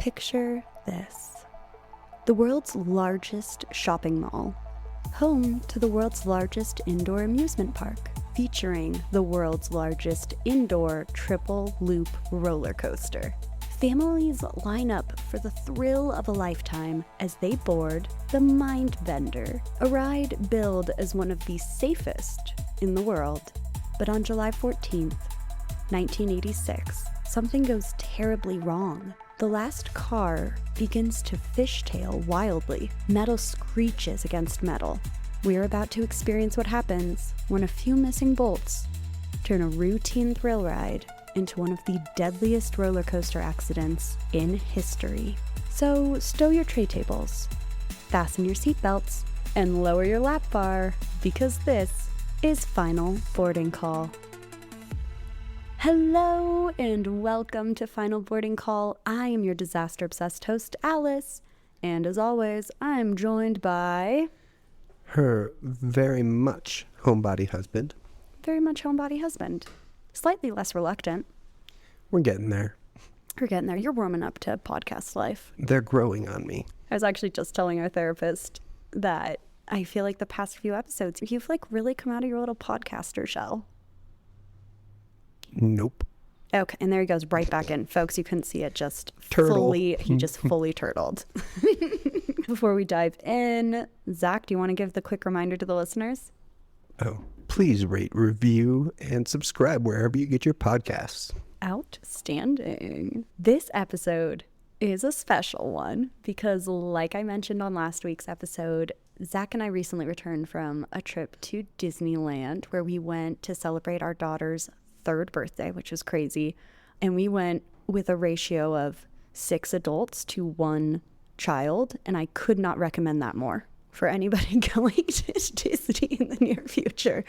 Picture this. The world's largest shopping mall, home to the world's largest indoor amusement park, featuring the world's largest indoor triple loop roller coaster. Families line up for the thrill of a lifetime as they board the Mindbender, a ride billed as one of the safest in the world. But on July 14th, 1986, something goes terribly wrong. The last car begins to fishtail wildly. Metal screeches against metal. We're about to experience what happens when a few missing bolts turn a routine thrill ride into one of the deadliest roller coaster accidents in history. So stow your tray tables, fasten your seatbelts, and lower your lap bar, because this is Final Boarding Call. Hello and welcome to Final Boarding Call. I am your disaster-obsessed host, Alice, and as always, I'm joined by... her very much homebody husband. Very much homebody husband. Slightly less reluctant. We're getting there. We're getting there. You're warming up to podcast life. They're growing on me. I was actually just telling our therapist that I feel like the past few episodes, you've like really come out of your little podcaster shell. Nope. Okay, and there he goes right back in. Folks, you couldn't see it, just Turtle. he just fully turtled. Before we dive in, Zach, do you want to give the quick reminder to the listeners? Oh, please rate, review, and subscribe wherever you get your podcasts. Outstanding. This episode is a special one because, like I mentioned on last week's episode, Zach and I recently returned from a trip to Disneyland where we went to celebrate our daughter's 3rd birthday, which was crazy. And we went with a ratio of 6 adults to 1 child, and I could not recommend that more for anybody going to Disney in the near future.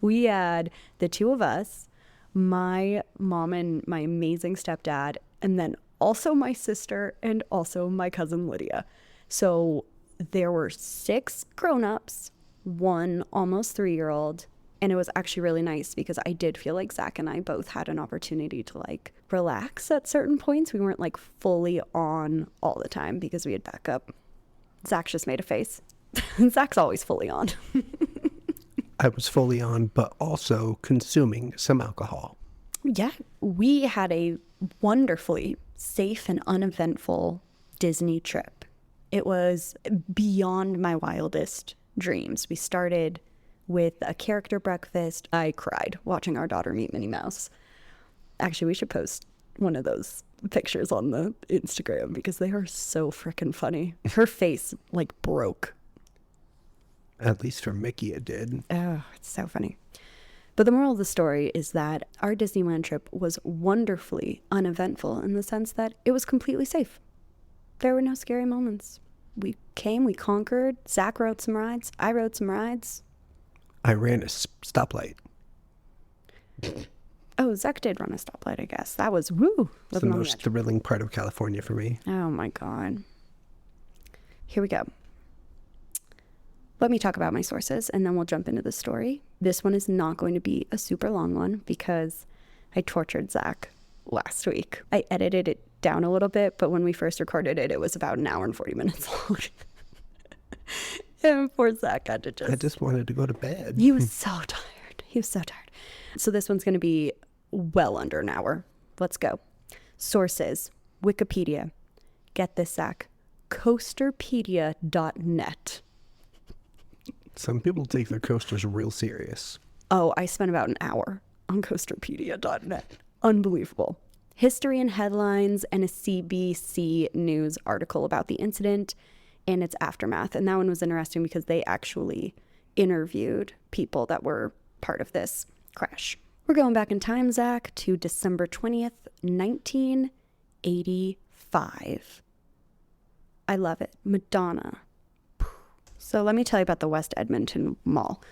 We had the 2 of us, my mom and my amazing stepdad, and then also my sister and also my cousin Lydia. So there were 6 grown-ups, 1 almost 3-year-old, and it was actually really nice because I did feel like Zach and I both had an opportunity to like relax at certain points. We weren't like fully on all the time because we had backup. Zach just made a face. Zach's always fully on. I was fully on, but also consuming some alcohol. Yeah, we had a wonderfully safe and uneventful Disney trip. It was beyond my wildest dreams. We started with a character breakfast. I cried watching our daughter meet Minnie Mouse. Actually, we should post one of those pictures on the Instagram because they are so freaking funny. Her face like broke. At least for Mickey it did. Oh, it's so funny. But the moral of the story is that our Disneyland trip was wonderfully uneventful in the sense that it was completely safe. There were no scary moments. We came, we conquered. Zach rode some rides. I rode some rides. I ran a stoplight. Oh, Zach did run a stoplight, I guess. That was, woo. It's the most thrilling part of California for me. Oh, my God. Here we go. Let me talk about my sources, and then we'll jump into the story. This one is not going to be a super long one because I tortured Zach last week. I edited it down a little bit, but when we first recorded it, it was about an hour and 40 minutes long. And poor Zach had to I just wanted to go to bed. He was so tired. He was so tired. So this one's going to be well under an hour. Let's go. Sources: Wikipedia. Get this, Zach. Coasterpedia.net. Some people take their coasters real serious. Oh, I spent about an hour on coasterpedia.net. Unbelievable. History and headlines and a CBC News article about the incident and its aftermath. And that one was interesting because they actually interviewed people that were part of this crash. We're going back in time, Zach, to December 20th, 1985. I love it. Madonna. So let me tell you about the West Edmonton Mall.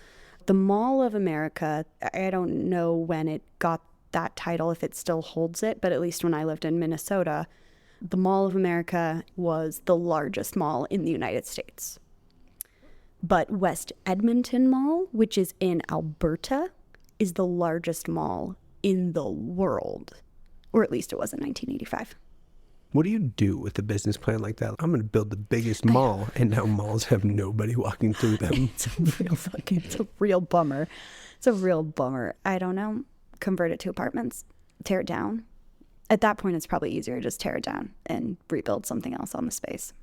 The Mall of America, I don't know when it got that title, if it still holds it, but at least when I lived in Minnesota, the Mall of America was the largest mall in the United States. But West Edmonton Mall, which is in Alberta, is the largest mall in the world. Or at least it was in 1985. What do you do with a business plan like that? I'm going to build the biggest mall, and now malls have nobody walking through them. It's a real bummer. It's a real bummer. I don't know. Convert it to apartments. Tear it down. At that point, it's probably easier to just tear it down and rebuild something else on the space.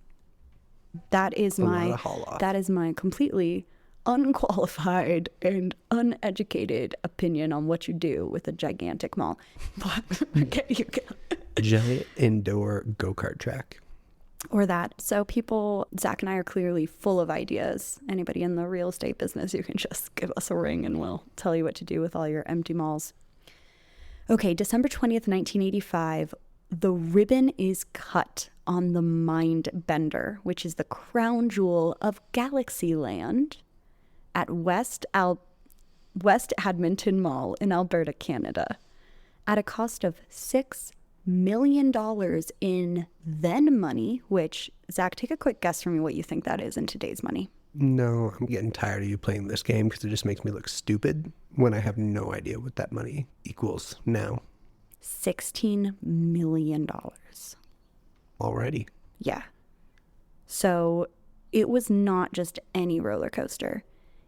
That is my completely unqualified and uneducated opinion on what you do with a gigantic mall. But okay, you go. Giant indoor go-kart track. Or that. So people, Zach and I are clearly full of ideas. Anybody in the real estate business, you can just give us a ring and we'll tell you what to do with all your empty malls. Okay, December 20th, 1985, the ribbon is cut on the Mindbender, which is the crown jewel of Galaxyland at West Edmonton Mall in Alberta, Canada, at a cost of $6 million in then money, which, Zach, take a quick guess from me what you think that is in today's money. No, I'm getting tired of you playing this game because it just makes me look stupid when I have no idea what that money equals now. $16 million. Already. Yeah. So it was not just any roller coaster.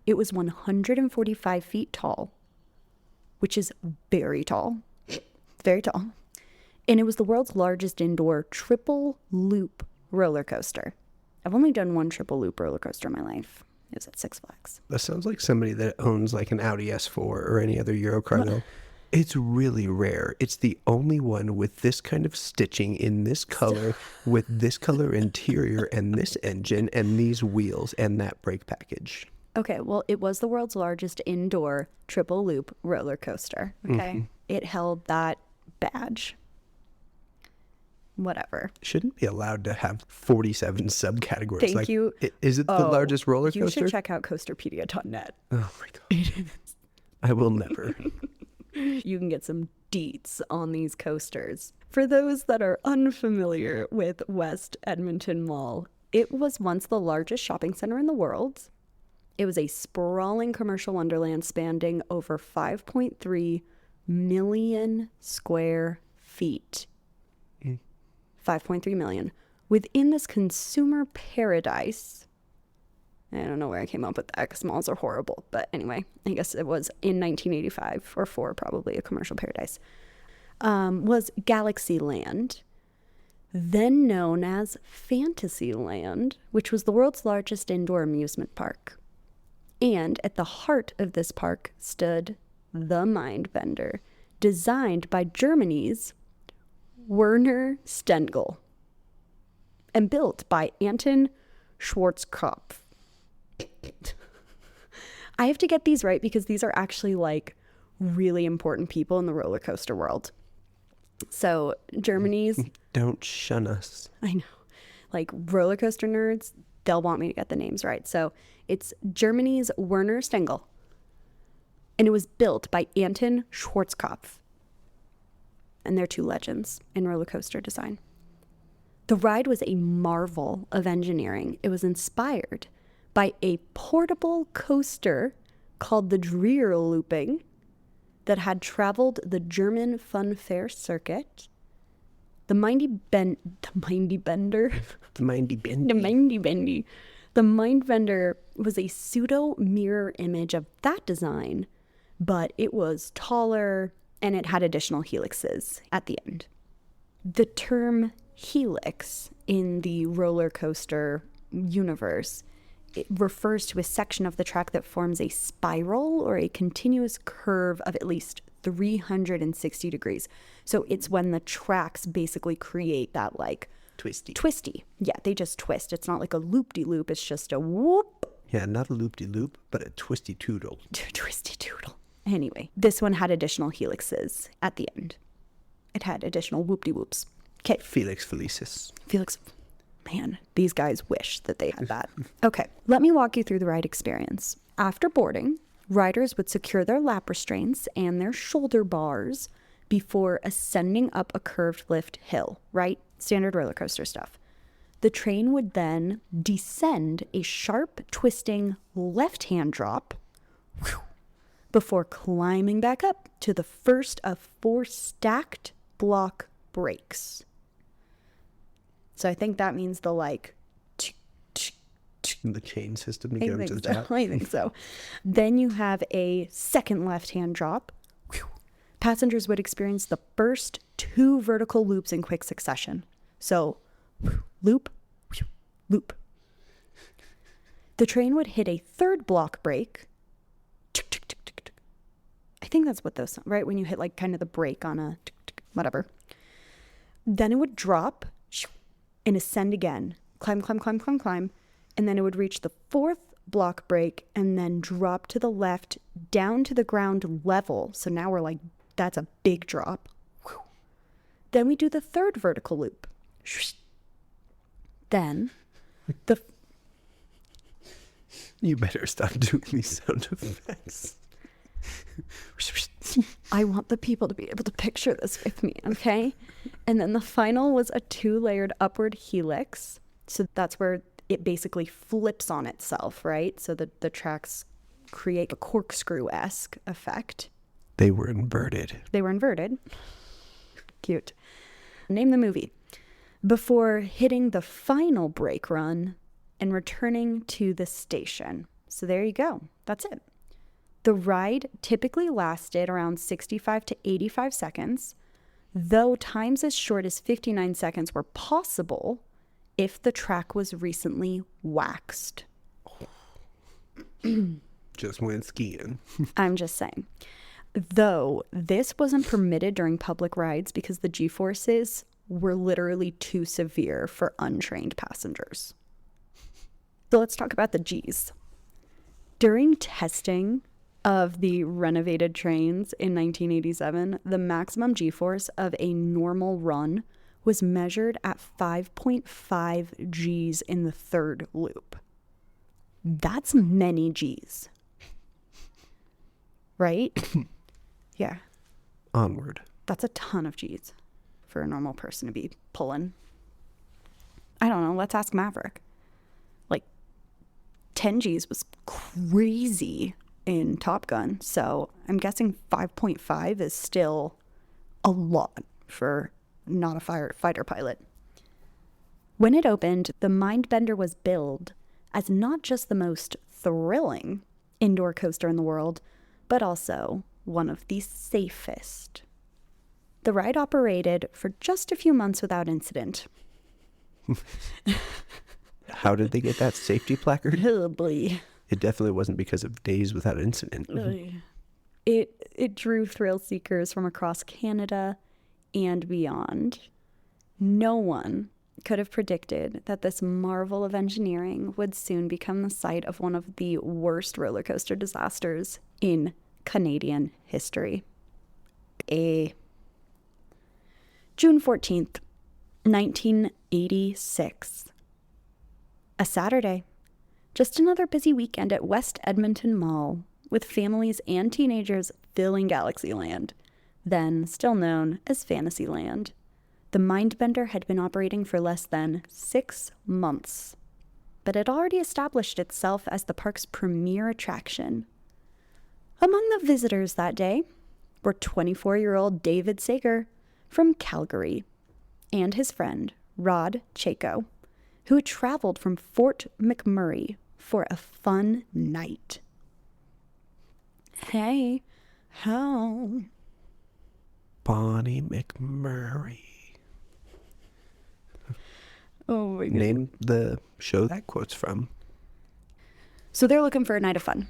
It was 145 feet tall, which is very tall. Very tall. And it was the world's largest indoor triple loop roller coaster. I've only done one triple loop roller coaster in my life. It was at Six Flags. That sounds like somebody that owns like an Audi S4 or any other Euro car though. It's really rare. It's the only one with this kind of stitching in this color, with this color interior and this engine and these wheels and that brake package. Okay, well, it was the world's largest indoor triple loop roller coaster. Okay. Mm-hmm. It held that badge. Whatever. Shouldn't be allowed to have 47 subcategories. Thank you. Is it the largest roller coaster? You should check out coasterpedia.net. Oh my God. I will never. You can get some deets on these coasters. For those that are unfamiliar with West Edmonton Mall, it was once the largest shopping center in the world. It was a sprawling commercial wonderland spanning over 5.3 million square feet. 5.3 million. Within this consumer paradise, I don't know where I came up with that because malls are horrible. But anyway, I guess it was in 1985 or 4, probably a commercial paradise, was Galaxyland, then known as Fantasyland, which was the world's largest indoor amusement park. And at the heart of this park stood the Mindbender, designed by Germany's Werner Stengel and built by Anton Schwarzkopf. I have to get these right because these are actually like really important people in the roller coaster world. So Germany's... Don't shun us. I know. Like roller coaster nerds, they'll want me to get the names right. So it's Germany's Werner Stengel. And it was built by Anton Schwarzkopf. And they're two legends in roller coaster design. The ride was a marvel of engineering. It was inspired by a portable coaster called the Dreher Looping that had traveled the German fun fair circuit. The Mindbender. The Mindbender was a pseudo mirror image of that design, but it was taller and it had additional helixes at the end. The term helix in the roller coaster universe, it refers to a section of the track that forms a spiral or a continuous curve of at least 360 degrees. So it's when the tracks basically create that like twisty. Yeah, they just twist. It's not like a loop-de-loop. It's just a whoop. Yeah, not a loop-de-loop, but a twisty-toodle. Twisty-toodle. Anyway, this one had additional helixes at the end. It had additional whoop-de-whoops. Okay. Felix Felicis. Man, these guys wish that they had that. Okay, let me walk you through the ride experience. After boarding, riders would secure their lap restraints and their shoulder bars before ascending up a curved lift hill, right? Standard roller coaster stuff. The train would then descend a sharp, twisting left-hand drop before climbing back up to the first of 4 stacked block brakes. So I think that means the The chain system to get them to the top. I think so. Then you have a second left-hand drop. Passengers would experience the first 2 vertical loops in quick succession. So loop, loop. The train would hit a third block brake. I think that's what those, right? When you hit like kind of the brake on a whatever. Then it would drop and ascend again. Climb, climb, climb, climb, climb. And then it would reach the 4th block brake and then drop to the left down to the ground level. So now we're like, that's a big drop. Then we do the 3rd vertical loop. Then the... You better stop doing these sound effects. I want the people to be able to picture this with me, okay? And then the final was a 2-layered upward helix. So that's where it basically flips on itself, right? So the tracks create a corkscrew-esque effect. They were inverted. They were inverted. Cute. Name the movie. Before hitting the final brake run and returning to the station. So there you go. That's it. The ride typically lasted around 65 to 85 seconds, though times as short as 59 seconds were possible if the track was recently waxed. Just went skiing. I'm just saying. Though this wasn't permitted during public rides because the G-forces were literally too severe for untrained passengers. So let's talk about the G's. During testing of the renovated trains in 1987, the maximum G-force of a normal run was measured at 5.5 Gs in the 3rd loop. That's many Gs. Right? Yeah. Onward. That's a ton of Gs for a normal person to be pulling. I don't know. Let's ask Maverick. Like, 10 Gs was crazy in Top Gun. So I'm guessing 5.5 is still a lot for not a fighter pilot. When it opened, the Mindbender was billed as not just the most thrilling indoor coaster in the world, but also one of the safest. The ride operated for just a few months without incident. How did they get that safety placard? Oh boy. It definitely wasn't because of days without incident. It drew thrill seekers from across Canada and beyond. No one could have predicted that this marvel of engineering would soon become the site of one of the worst roller coaster disasters in Canadian history. June 14th, 1986. A Saturday. Just another busy weekend at West Edmonton Mall, with families and teenagers filling Galaxyland, then still known as Fantasyland. The Mindbender had been operating for less than 6 months, but had already established itself as the park's premier attraction. Among the visitors that day were 24-year-old David Sager from Calgary and his friend, Rod Chaco, who had traveled from Fort McMurray for a fun night. Hey, how? Bonnie McMurray. Oh my God. Name the show that quote's from. So they're looking for a night of fun.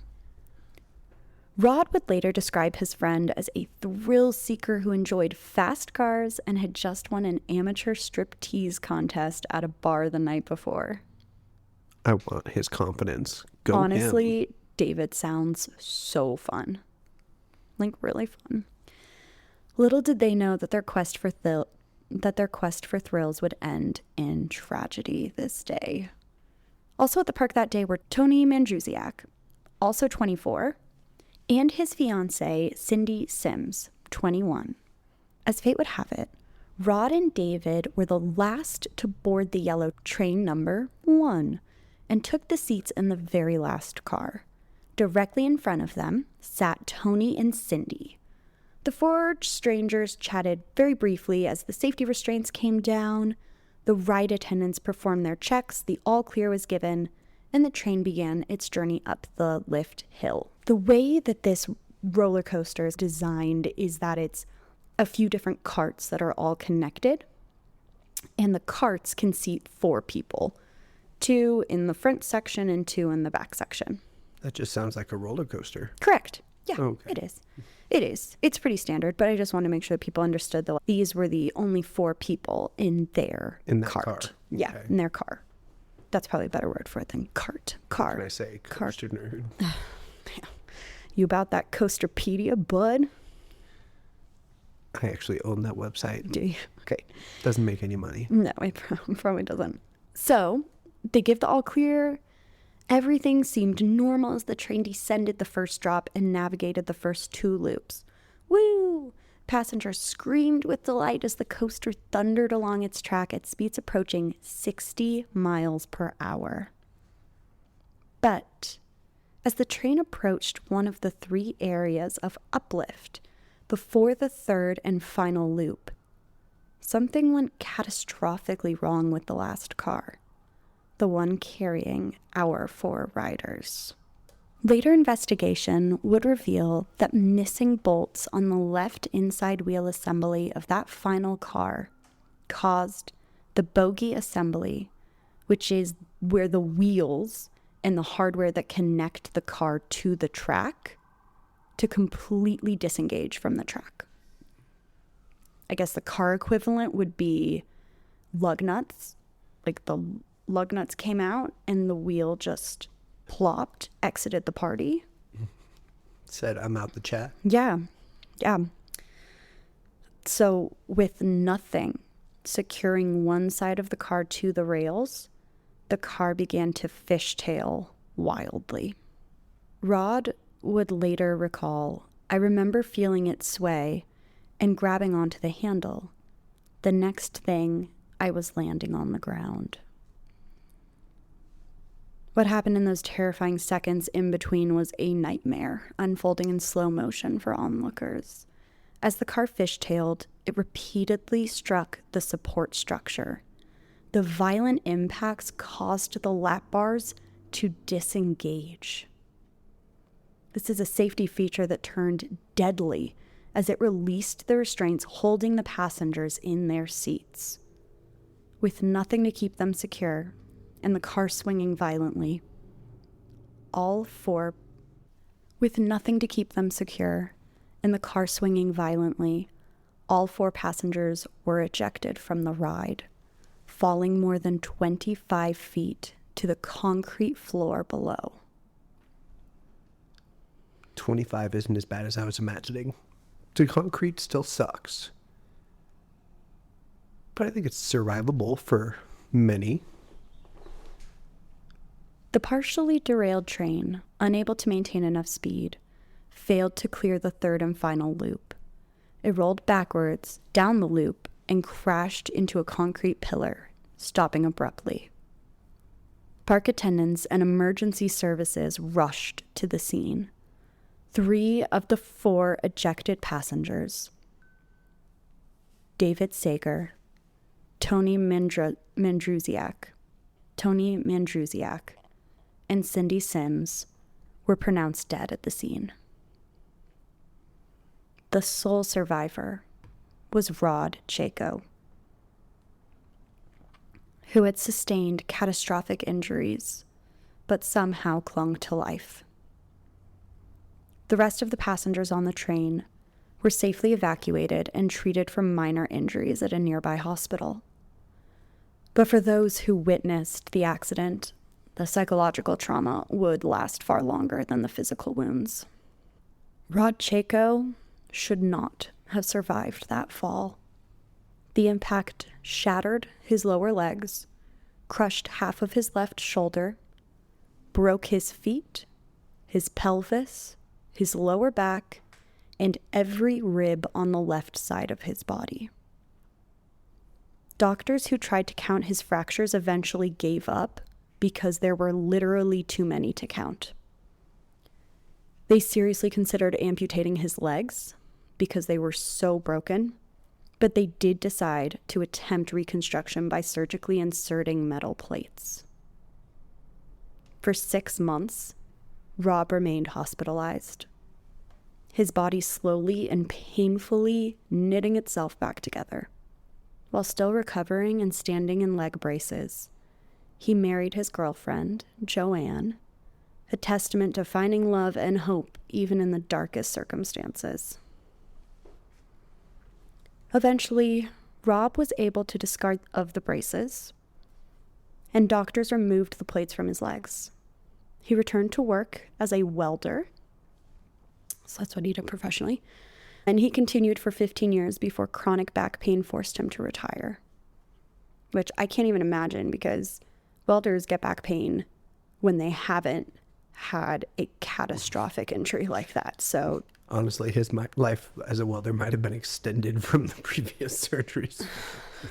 Rod would later describe his friend as a thrill seeker who enjoyed fast cars and had just won an amateur striptease contest at a bar the night before. I want his confidence. Go Honestly, him. David sounds so fun. Like, really fun. Little did they know that their quest for thrills would end in tragedy this day. Also at the park that day were Tony Mandrusiak, also 24, and his fiancée, Cindy Sims, 21. As fate would have it, Rod and David were the last to board the yellow train number 1 and took the seats in the very last car. Directly in front of them sat Tony and Cindy. The 4 strangers chatted very briefly as the safety restraints came down, The ride attendants performed their checks, the all clear was given, and the train began its journey up the lift hill. The way that this roller coaster is designed is that it's a few different carts that are all connected, and the carts can seat 4 people, 2 in the front section and 2 in the back section. That just sounds like a roller coaster. Correct. Yeah, Okay. it is. It is. It's pretty standard, but I just wanted to make sure that people understood that these were the only 4 people in their In that cart. car. Yeah, Okay. in their car. That's probably a better word for it than cart. Car. What can I say? Cart. Coaster nerd. You about that Coasterpedia, bud? I actually own that website. Do you? Great. Doesn't make any money. No, it probably doesn't. So they give the all clear. Everything seemed normal as the train descended the first drop and navigated the first 2 loops. Woo! Passengers screamed with delight as the coaster thundered along its track at speeds approaching 60 miles per hour. But as the train approached one of the 3 areas of uplift before the 3rd and final loop, something went catastrophically wrong with the last car, the one carrying our 4 riders. Later investigation would reveal that missing bolts on the left inside wheel assembly of that final car caused the bogie assembly, which is where the wheels and the hardware that connect the car to the track, to completely disengage from the track. I guess the car equivalent would be lug nuts. Like the lug nuts came out and the wheel just plopped, exited the party. Said, I'm out the chat. Yeah. So with nothing securing one side of the car to the rails, the car began to fishtail wildly. Rod would later recall, I remember feeling it sway and grabbing onto the handle. The next thing, I was landing on the ground. What happened in those terrifying seconds in between was a nightmare unfolding in slow motion for onlookers. As the car fishtailed, it repeatedly struck the support structure. The violent impacts caused the lap bars to disengage. This is a safety feature that turned deadly as it released the restraints holding the passengers in their seats. With nothing to keep them secure and the car swinging violently, all 4 passengers were ejected from the ride, falling more than 25 feet to the concrete floor below. 25 isn't as bad as I was imagining. The concrete still sucks. But I think it's survivable for many. The partially derailed train, unable to maintain enough speed, failed to clear the 3rd and final loop. It rolled backwards down the loop and crashed into a concrete pillar, stopping abruptly. Park attendants and emergency services rushed to the scene. 3 of the 4 ejected passengers, David Sager, Tony Mandrusiak, and Cindy Sims, were pronounced dead at the scene. The sole survivor was Rod Chaco, who had sustained catastrophic injuries, but somehow clung to life. The rest of the passengers on the train were safely evacuated and treated for minor injuries at a nearby hospital. But for those who witnessed the accident, the psychological trauma would last far longer than the physical wounds. Rod Chaco should not have survived that fall. The impact shattered his lower legs, crushed half of his left shoulder, broke his feet, his pelvis, his lower back, and every rib on the left side of his body. Doctors who tried to count his fractures eventually gave up because there were literally too many to count. They seriously considered amputating his legs because they were so broken, But they did decide to attempt reconstruction by surgically inserting metal plates. For 6 months, Rob remained hospitalized, his body slowly and painfully knitting itself back together. While still recovering and standing in leg braces, he married his girlfriend, Joanne, a testament to finding love and hope even in the darkest circumstances. Eventually, Rob was able to discard of the braces, and doctors removed the plates from his legs. He returned to work as a welder, so that's what he did professionally, and he continued for 15 years before chronic back pain forced him to retire, which I can't even imagine because welders get back pain when they haven't had a catastrophic injury like that. So honestly, his life as a welder might have been extended from the previous surgeries.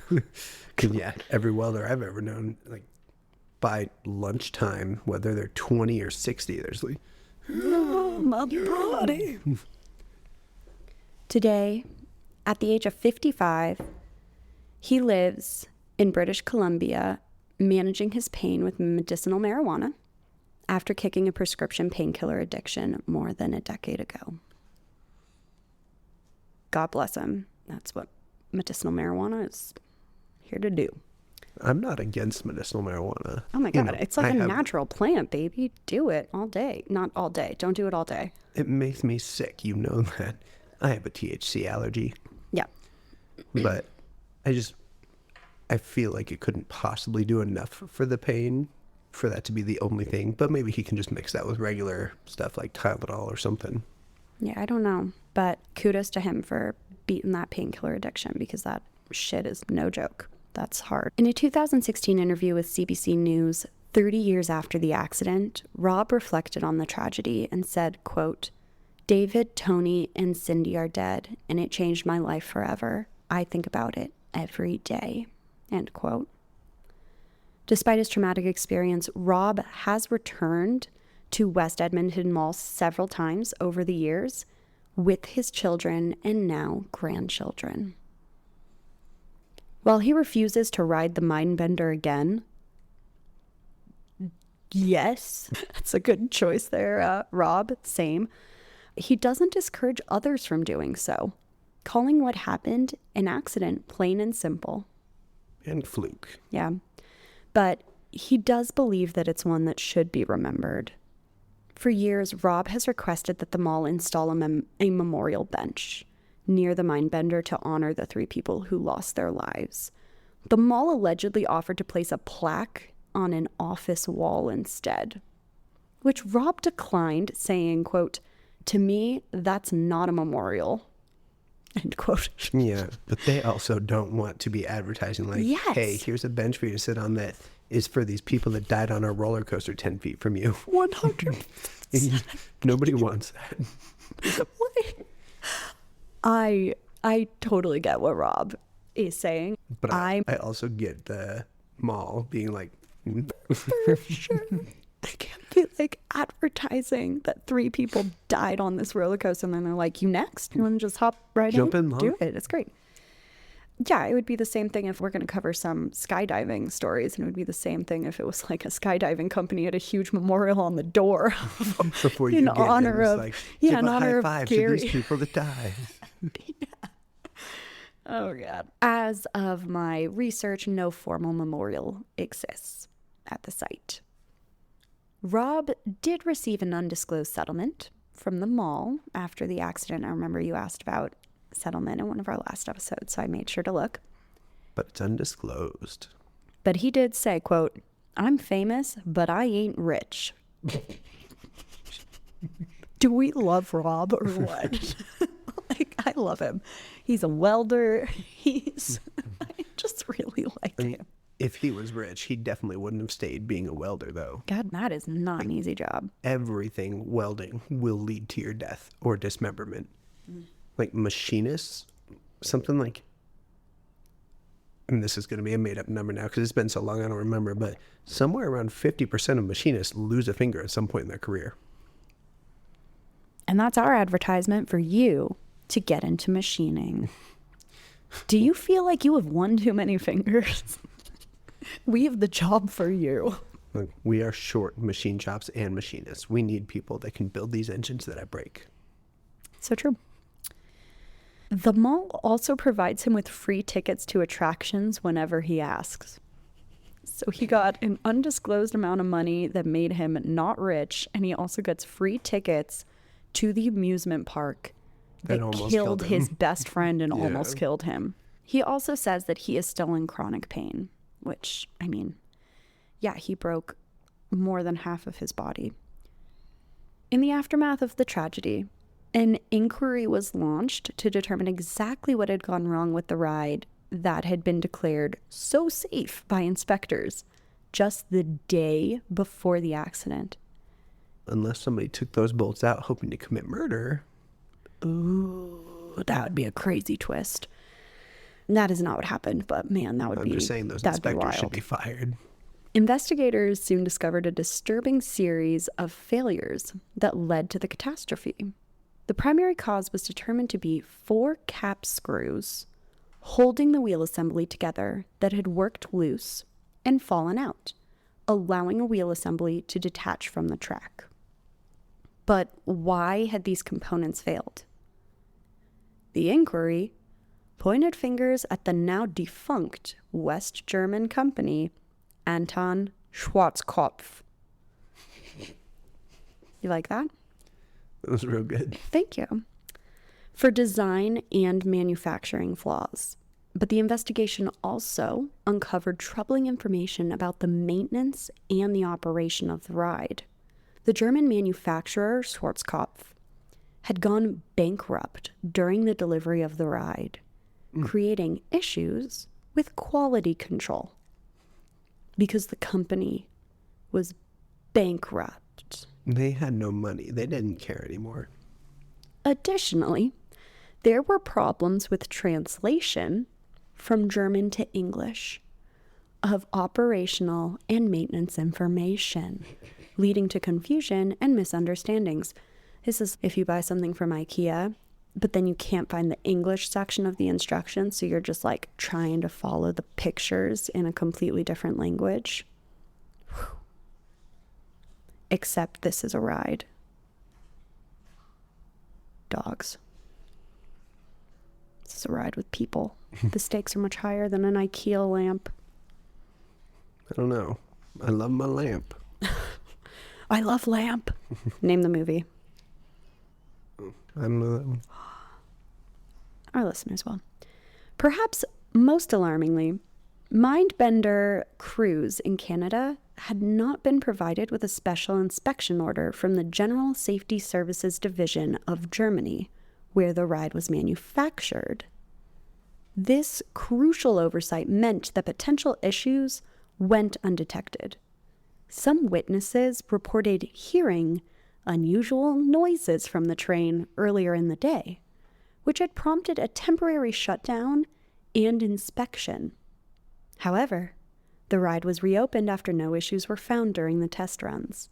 Because yeah, every welder I've ever known, like by lunchtime, whether they're 20 or 60, there's like, oh, my body. Today, at the age of 55, he lives in British Columbia, managing his pain with medicinal marijuana after kicking a prescription painkiller addiction more than a decade ago. God bless him. That's what medicinal marijuana is here to do. I'm not against medicinal marijuana. Oh my God. It's like a natural plant, baby. Do it all day. Not all day. Don't do it all day. It makes me sick. You know that. I have a THC allergy. Yeah. But I feel like it couldn't possibly do enough for the pain for that to be the only thing. But maybe he can just mix that with regular stuff like Tylenol or something. Yeah, I don't know. But kudos to him for beating that painkiller addiction because that shit is no joke. That's hard. In a 2016 interview with CBC News, 30 years after the accident, Rob reflected on the tragedy and said, quote, "David, Tony, and Cindy are dead, and it changed my life forever. I think about it every day." End quote. Despite his traumatic experience, Rob has returned to West Edmonton Mall several times over the years with his children and now grandchildren. While he refuses to ride the Mindbender again, yes, that's a good choice there, Rob, same. He doesn't discourage others from doing so, calling what happened an accident, plain and simple. And fluke. Yeah. But he does believe that it's one that should be remembered. For years, Rob has requested that the mall install a memorial bench near the Mindbender to honor the 3 people who lost their lives. The mall allegedly offered to place a plaque on an office wall instead, which Rob declined, saying, quote, "To me, that's not a memorial." End quote. Yeah, but they also don't want to be advertising like, yes. Hey, here's a bench for you to sit on that is for these people that died on a roller coaster 10 feet from you. 100%. Nobody wants that. I totally get what Rob is saying. But I also get the mall being like, for sure. I can't be like advertising that 3 people died on this roller coaster and then they're like, "You next? You want to just hop right Jump in, Mom. Do it. It's great." Yeah, it would be the same thing if we're going to cover some skydiving stories, and it would be the same thing if it was like a skydiving company had a huge memorial on the door before you in get honor in, of like, yeah, give in a honor high of five Gary. to these people that died. Yeah. Oh God. As of my research, no formal memorial exists at the site. Rob did receive an undisclosed settlement from the mall after the accident. I remember you asked about settlement in one of our last episodes, so I made sure to look. But it's undisclosed. But he did say, quote, "I'm famous, but I ain't rich." Do we love Rob or what? Like, I love him. He's a welder. I just really like him. If he was rich, he definitely wouldn't have stayed being a welder, though. God, that is not an easy job. Everything welding will lead to your death or dismemberment. Like machinists, something like, and this is going to be a made-up number now because it's been so long I don't remember, but somewhere around 50% of machinists lose a finger at some point in their career. And that's our advertisement for you to get into machining. Do you feel like you have one too many fingers? We have the job for you. Look, we are short machine shops and machinists. We need people that can build these engines that I break. So true. The mall also provides him with free tickets to attractions whenever he asks. So he got an undisclosed amount of money that made him not rich, and he also gets free tickets to the amusement park that almost killed killed his him. best friend and Yeah. almost killed him. He also says that he is still in chronic pain, which, I mean, yeah, he broke more than half of his body. In the aftermath of the tragedy, an inquiry was launched to determine exactly what had gone wrong with the ride that had been declared so safe by inspectors just the day before the accident. Unless somebody took those bolts out hoping to commit murder. Ooh, that would be a crazy twist. That is not what happened, but man, that would I'm be just saying those that'd be inspectors should wild. be fired. Investigators soon discovered a disturbing series of failures that led to the catastrophe. The primary cause was determined to be 4 cap screws holding the wheel assembly together that had worked loose and fallen out, allowing a wheel assembly to detach from the track. But why had these components failed? The inquiry pointed fingers at the now defunct West German company Anton Schwarzkopf. You like that? It was real good. Thank you. For design and manufacturing flaws. But the investigation also uncovered troubling information about the maintenance and the operation of the ride. The German manufacturer Schwarzkopf had gone bankrupt during the delivery of the ride, creating issues with quality control because the company was bankrupt. They had no money. They didn't care anymore. Additionally, there were problems with translation from German to English of operational and maintenance information, leading to confusion and misunderstandings. This is if you buy something from IKEA, but then you can't find the English section of the instructions, so you're just like trying to follow the pictures in a completely different language. Whew. Except this is a ride. Dogs. This is a ride with people. The stakes are much higher than an IKEA lamp. I don't know. I love my lamp. I love lamp. Name the movie. I don't know that one. Our listeners will. Perhaps most alarmingly, Mindbender crews in Canada had not been provided with a special inspection order from the General Safety Services Division of Germany, where the ride was manufactured. This crucial oversight meant that potential issues went undetected. Some witnesses reported hearing unusual noises from the train earlier in the day, which had prompted a temporary shutdown and inspection. However, the ride was reopened after no issues were found during the test runs,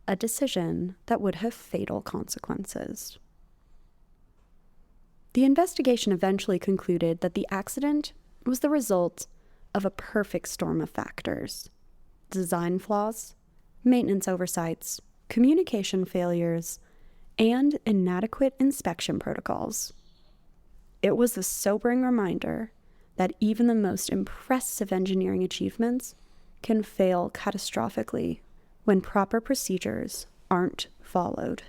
a decision that would have fatal consequences. The investigation eventually concluded that the accident was the result of a perfect storm of factors: design flaws, maintenance oversights, communication failures, and inadequate inspection protocols. It was a sobering reminder that even the most impressive engineering achievements can fail catastrophically when proper procedures aren't followed.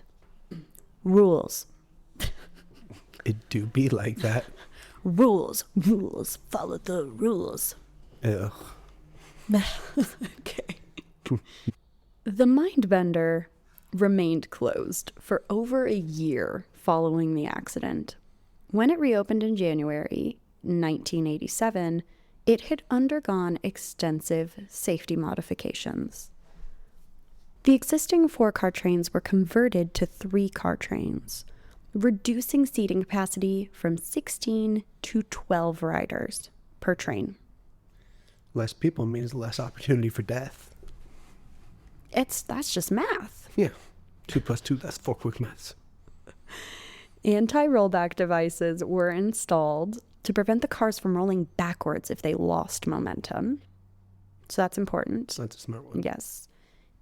Rules. It do be like that. Rules. Follow the rules. Ugh. Okay. The Mindbender remained closed for over a year following the accident. When it reopened in January 1987, it had undergone extensive safety modifications. The existing 4-car trains were converted to 3-car trains, reducing seating capacity from 16 to 12 riders per train. Less people means less opportunity for death. That's just math. Yeah. 2 + 2, that's 4 quick maths. Anti-rollback devices were installed to prevent the cars from rolling backwards if they lost momentum. So that's important. That's a smart one. Yes.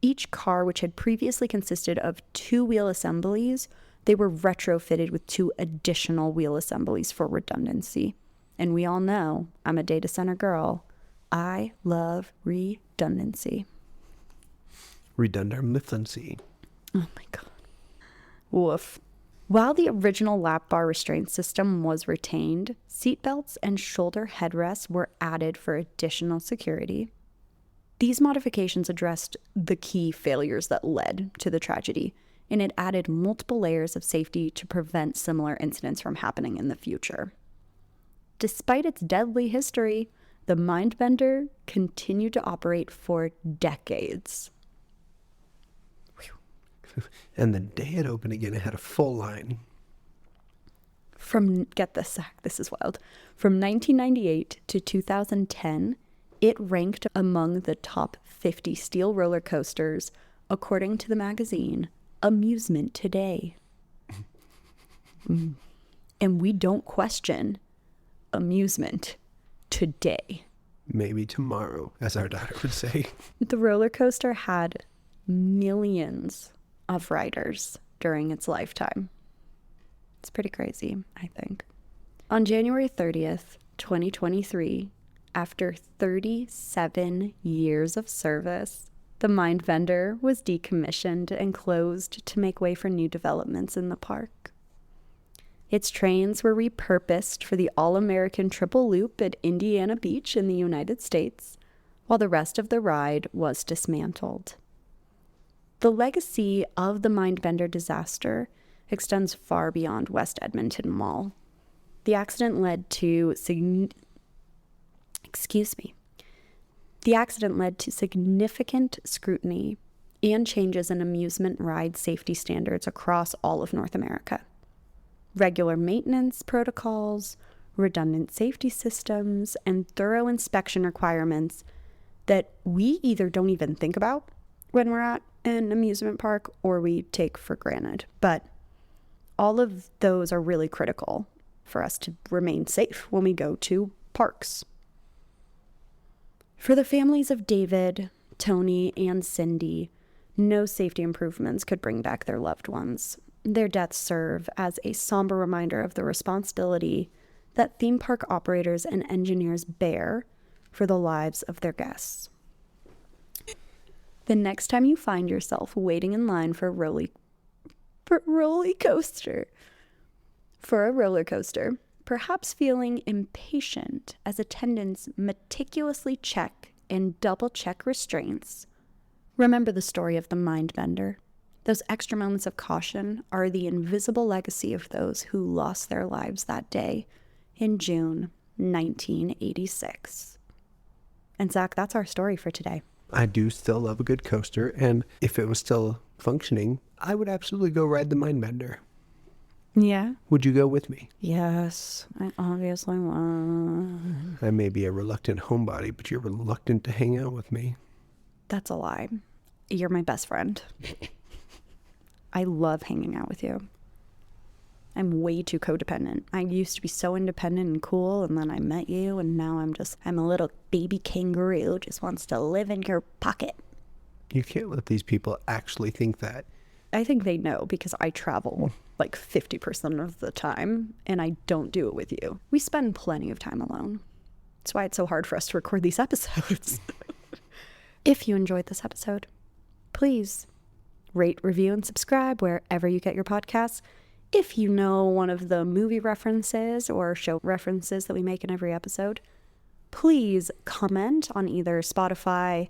Each car, which had previously consisted of 2 wheel assemblies, they were retrofitted with 2 additional wheel assemblies for redundancy. And we all know, I'm a data center girl. I love redundancy. Redundancy. Oh my God. Woof. While the original lap bar restraint system was retained, seatbelts and shoulder headrests were added for additional security. These modifications addressed the key failures that led to the tragedy, and it added multiple layers of safety to prevent similar incidents from happening in the future. Despite its deadly history, the Mindbender continued to operate for decades. And the day it opened again, it had a full line. Get this, Zach, this is wild. From 1998 to 2010, it ranked among the top 50 steel roller coasters, according to the magazine Amusement Today. And we don't question amusement today. Maybe tomorrow, as our daughter would say. The roller coaster had millions of riders during its lifetime. It's pretty crazy, I think. On January 30th, 2023, after 37 years of service, the Mindbender was decommissioned and closed to make way for new developments in the park. Its trains were repurposed for the All-American Triple Loop at Indiana Beach in the United States, while the rest of the ride was dismantled. The legacy of the Mindbender disaster extends far beyond West Edmonton Mall. The accident led to significant scrutiny and changes in amusement ride safety standards across all of North America. Regular maintenance protocols, redundant safety systems, and thorough inspection requirements that we either don't even think about when we're at an amusement park or we take for granted. But all of those are really critical for us to remain safe when we go to parks. For the families of David, Tony, and Cindy, no safety improvements could bring back their loved ones. Their deaths serve as a somber reminder of the responsibility that theme park operators and engineers bear for the lives of their guests. The next time you find yourself waiting in line for a roller coaster, perhaps feeling impatient as attendants meticulously check and double-check restraints, remember the story of the Mindbender. Those extra moments of caution are the invisible legacy of those who lost their lives that day in June 1986. And Zach, that's our story for today. I do still love a good coaster, and if it was still functioning, I would absolutely go ride the Mindbender. Yeah? Would you go with me? Yes, I obviously would. I may be a reluctant homebody, but you're reluctant to hang out with me. That's a lie. You're my best friend. I love hanging out with you. I'm way too codependent. I used to be so independent and cool, and then I met you, and now I'm a little baby kangaroo who just wants to live in your pocket. You can't let these people actually think that. I think they know because I travel like 50% of the time, and I don't do it with you. We spend plenty of time alone. That's why it's so hard for us to record these episodes. If you enjoyed this episode, please rate, review, and subscribe wherever you get your podcasts. If you know one of the movie references or show references that we make in every episode, please comment on either Spotify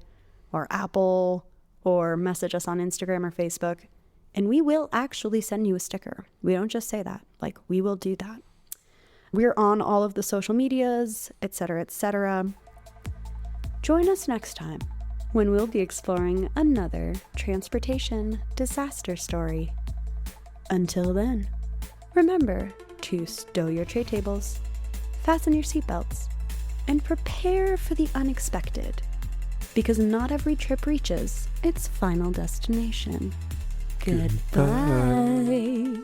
or Apple or message us on Instagram or Facebook, and we will actually send you a sticker. We don't just say that. Like, we will do that. We're on all of the social medias, etc., etc. Join us next time when we'll be exploring another transportation disaster story. Until then, remember to stow your tray tables, fasten your seatbelts, and prepare for the unexpected, because not every trip reaches its final destination. Goodbye.